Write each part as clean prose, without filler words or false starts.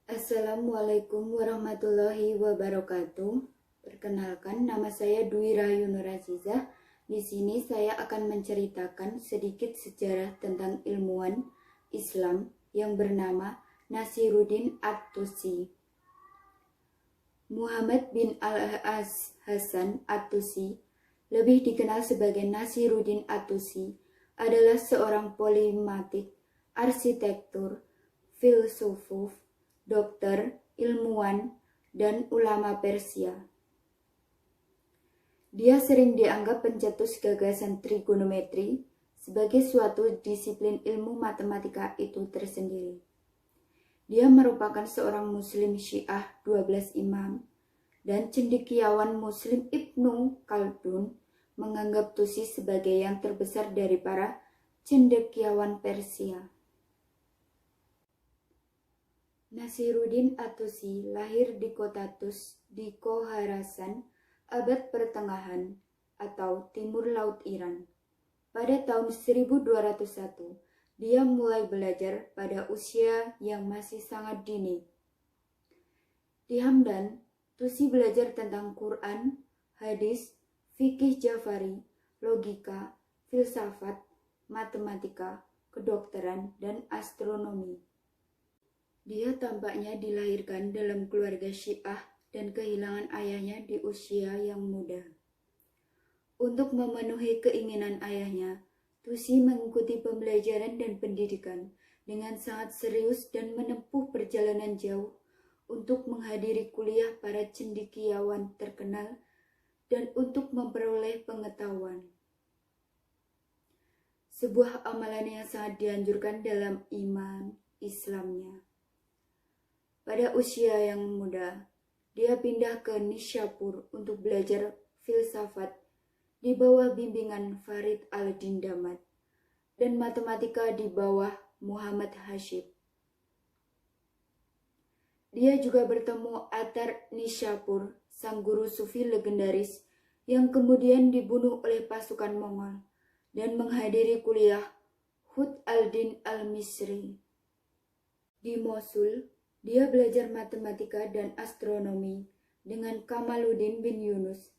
Assalamualaikum warahmatullahi wabarakatuh. Perkenalkan, nama saya Dwi Rahayu Nur Azizah. Di sini saya akan menceritakan sedikit sejarah tentang ilmuwan Islam yang bernama Nasiruddin At-Tusi. Muhammad bin Al-Hasan At-Tusi, lebih dikenal sebagai Nasiruddin At-Tusi, adalah seorang polimatik, arsitektur, filsuf, dokter, ilmuwan, dan ulama Persia. Dia sering dianggap pencetus gagasan trigonometri sebagai suatu disiplin ilmu matematika itu tersendiri. Dia merupakan seorang muslim Syiah 12 imam, dan cendekiawan muslim Ibnu Khaldun menganggap Tusi sebagai yang terbesar dari para cendekiawan Persia. Nasiruddin At-Tusi lahir di kota Tus di Khorasan, abad pertengahan atau timur laut Iran. Pada tahun 1201, dia mulai belajar pada usia yang masih sangat dini. Di Hamdan, Tusi belajar tentang Quran, hadis, fikih Jafari, logika, filsafat, matematika, kedokteran, dan astronomi. Dia tampaknya dilahirkan dalam keluarga Syiah dan kehilangan ayahnya di usia yang muda. Untuk memenuhi keinginan ayahnya, Tusi mengikuti pembelajaran dan pendidikan dengan sangat serius dan menempuh perjalanan jauh untuk menghadiri kuliah para cendekiawan terkenal dan untuk memperoleh pengetahuan. Sebuah amalan yang sangat dianjurkan dalam iman Islamnya. Pada usia yang muda, dia pindah ke Nishapur untuk belajar filsafat di bawah bimbingan Farid al-Din Damat dan matematika di bawah Muhammad Hashib. Dia juga bertemu Atar Nishapur, sang guru sufi legendaris yang kemudian dibunuh oleh pasukan Mongol, dan menghadiri kuliah Hud al-Din al-Misri. Di Mosul, dia belajar matematika dan astronomi dengan Kamaluddin bin Yunus,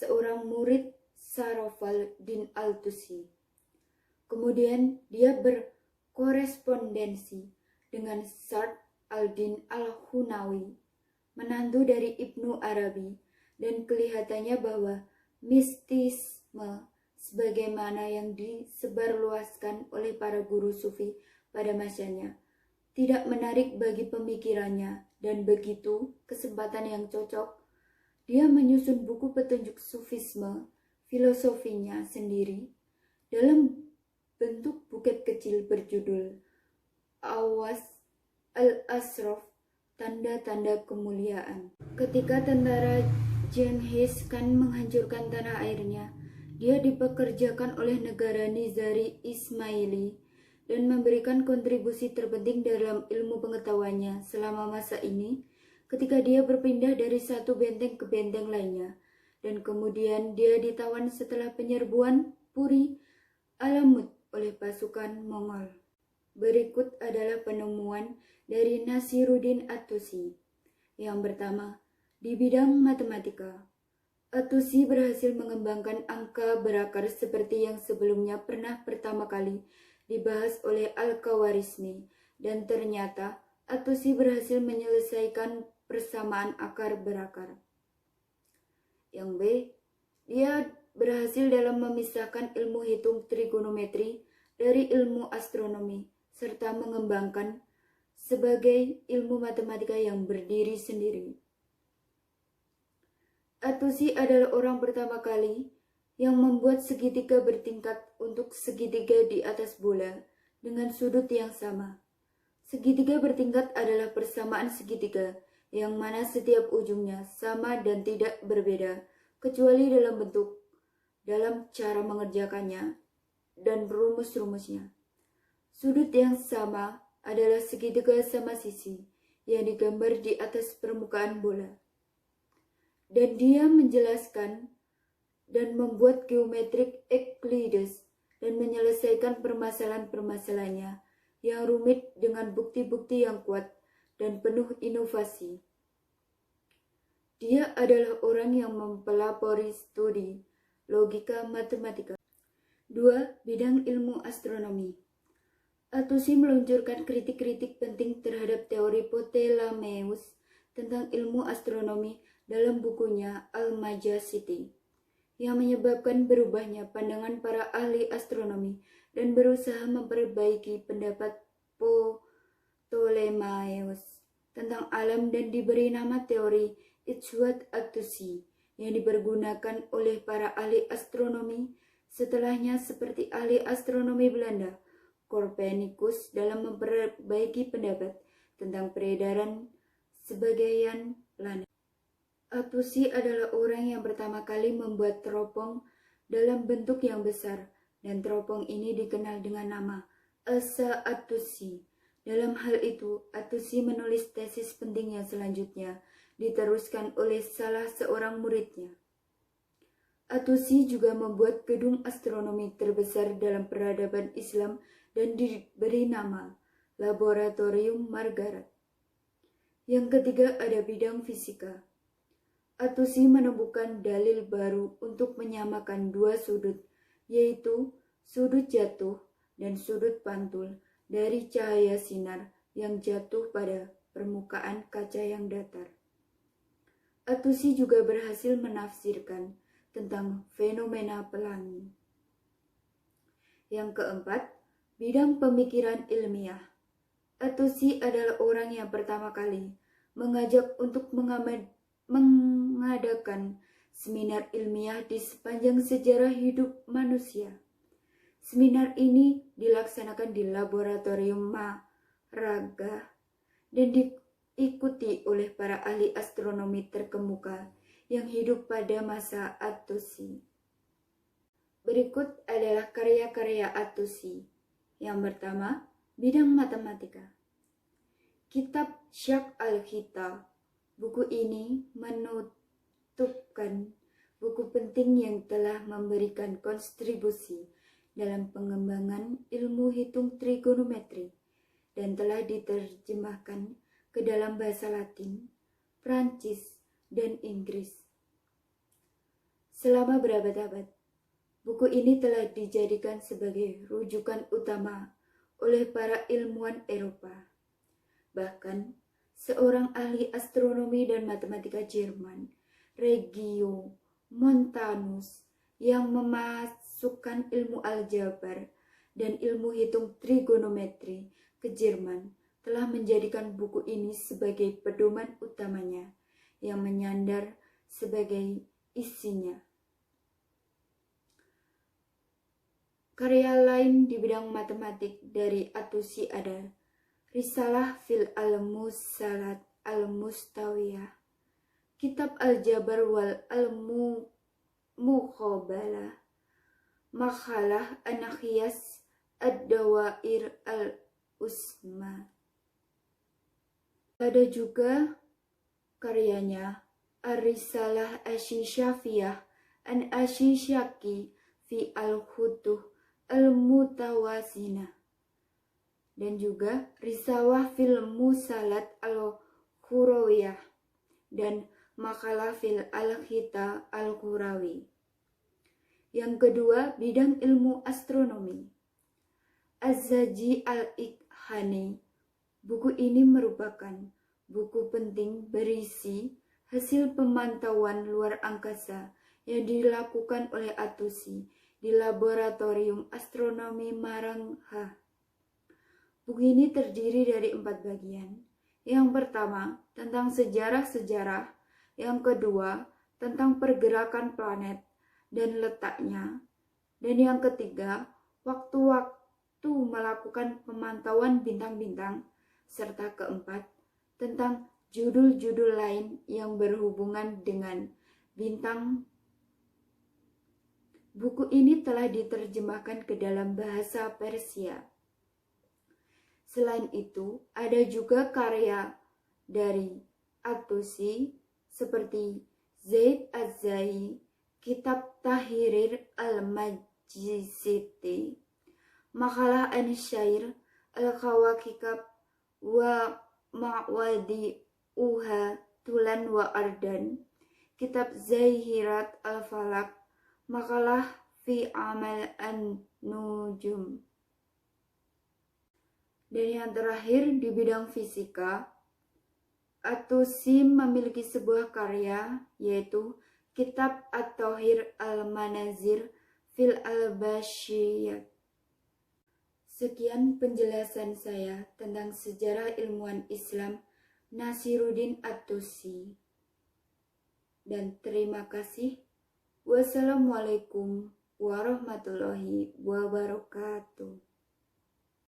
seorang murid Sarafal din Al-Tusi. Kemudian dia berkorespondensi dengan Sa'd al-Din al-Hunawi, menantu dari Ibnu Arabi, dan kelihatannya bahwa mistisme sebagaimana yang disebarluaskan oleh para guru sufi pada masanya tidak menarik bagi pemikirannya, dan begitu kesempatan yang cocok, dia menyusun buku petunjuk sufisme filosofinya sendiri dalam bentuk buket kecil berjudul Awas al-Asraf, tanda-tanda kemuliaan. Ketika tentara Genghis Khan menghancurkan tanah airnya, dia dipekerjakan oleh negara Nizari Ismaili dan memberikan kontribusi terpenting dalam ilmu pengetahuannya selama masa ini, ketika dia berpindah dari satu benteng ke benteng lainnya, dan kemudian dia ditawan setelah penyerbuan Puri Alamut oleh pasukan Mongol. Berikut adalah penemuan dari Nasiruddin At-Tusi. Yang pertama, di bidang matematika, At-Tusi berhasil mengembangkan angka berakar seperti yang sebelumnya pernah pertama kali dibahas oleh Al-Khawarizmi, dan ternyata At-Tusi berhasil menyelesaikan persamaan akar berakar. Yang B, dia berhasil dalam memisahkan ilmu hitung trigonometri dari ilmu astronomi, serta mengembangkan sebagai ilmu matematika yang berdiri sendiri. At-Tusi adalah orang pertama kali yang membuat segitiga bertingkat untuk segitiga di atas bola dengan sudut yang sama. Segitiga bertingkat adalah persamaan segitiga yang mana setiap ujungnya sama dan tidak berbeda, kecuali dalam bentuk, dalam cara mengerjakannya, dan rumus-rumusnya. Sudut yang sama adalah segitiga sama sisi yang digambar di atas permukaan bola. Dan dia menjelaskan dan membuat geometrik Euclides dan menyelesaikan permasalahan-permasalahannya yang rumit dengan bukti-bukti yang kuat dan penuh inovasi. Dia adalah orang yang mempelopori studi logika matematika. 2. Bidang ilmu astronomi. Al-Tusi meluncurkan kritik-kritik penting terhadap teori Ptolemeus tentang ilmu astronomi dalam bukunya Al-Majaziti, yang menyebabkan berubahnya pandangan para ahli astronomi dan berusaha memperbaiki pendapat Ptolemeus tentang alam dan diberi nama teori Ijtihad At-Tusi yang dipergunakan oleh para ahli astronomi setelahnya seperti ahli astronomi Belanda Copernicus dalam memperbaiki pendapat tentang peredaran sebagian planet. At-Tusi adalah orang yang pertama kali membuat teropong dalam bentuk yang besar dan teropong ini dikenal dengan nama Asa At-Tusi. Dalam hal itu, At-Tusi menulis tesis penting yang selanjutnya diteruskan oleh salah seorang muridnya. At-Tusi juga membuat gedung astronomi terbesar dalam peradaban Islam dan diberi nama Laboratorium Margaret. Yang ketiga ada bidang fisika. At-Tusi menemukan dalil baru untuk menyamakan dua sudut, yaitu sudut jatuh dan sudut pantul dari cahaya sinar yang jatuh pada permukaan kaca yang datar. At-Tusi juga berhasil menafsirkan tentang fenomena pelangi. Yang keempat, bidang pemikiran ilmiah. At-Tusi adalah orang yang pertama kali mengajak untuk mengadakan seminar ilmiah di sepanjang sejarah hidup manusia. Seminar ini dilaksanakan di Laboratorium Maragah dan diikuti oleh para ahli astronomi terkemuka yang hidup pada masa At-Tusi. Berikut adalah karya-karya At-Tusi. Yang pertama, bidang matematika. Kitab Syak al-Khitab. Buku ini menutupkan buku penting yang telah memberikan kontribusi dalam pengembangan ilmu hitung trigonometri dan telah diterjemahkan ke dalam bahasa Latin, Prancis, dan Inggris. Selama berabad-abad, buku ini telah dijadikan sebagai rujukan utama oleh para ilmuwan Eropa. Bahkan, seorang ahli astronomi dan matematika Jerman, Regio Montanus, yang memasukkan ilmu aljabar dan ilmu hitung trigonometri ke Jerman, telah menjadikan buku ini sebagai pedoman utamanya yang menyandar sebagai isinya. Karya lain di bidang matematik dari At-Tusi ada Risalah fil al-Musalat al-Mustawiyah, Kitab Al-Jabar wal Al-Muqabalah, Makalah Anakhiyas Ad-Dawair al-Usma. Ada juga karyanya Ar-Risalah Asy-Syafiyah an Asy-Syaki fi al-Khutuh al-Mutawazina, dan juga Risalah fil Musalat al-Qurawiyah dan Makalah fil al-Khita al-Qurawi. Yang kedua, bidang ilmu astronomi. Az-Zaji al-Ikhani. Buku ini merupakan buku penting berisi hasil pemantauan luar angkasa yang dilakukan oleh At-Tusi di Laboratorium Astronomi Maragah. Buku ini terdiri dari 4 bagian. Yang pertama, tentang sejarah-sejarah. Yang kedua, tentang pergerakan planet dan letaknya. Dan yang ketiga, waktu-waktu melakukan pemantauan bintang-bintang. Serta keempat, tentang judul-judul lain yang berhubungan dengan bintang. Buku ini telah diterjemahkan ke dalam bahasa Persia. Selain itu, ada juga karya dari At-Tusi seperti Zaid Az-Zahi, Kitab Tahrir Al-Majaziti, Makalah An-Syair Al-Kawakib wa ma'wadi uha tulan wa ardan, kitab Zahirat al-Falak, makalah fi amal an-nujum. Dan yang terakhir di bidang fisika, At-Tusi memiliki sebuah karya yaitu Kitab At-Thahir Al-Manazir fil Al-Bashiyat. Sekian penjelasan saya tentang sejarah ilmuwan Islam Nasiruddin At-Tusi. Dan terima kasih. Wassalamualaikum warahmatullahi wabarakatuh.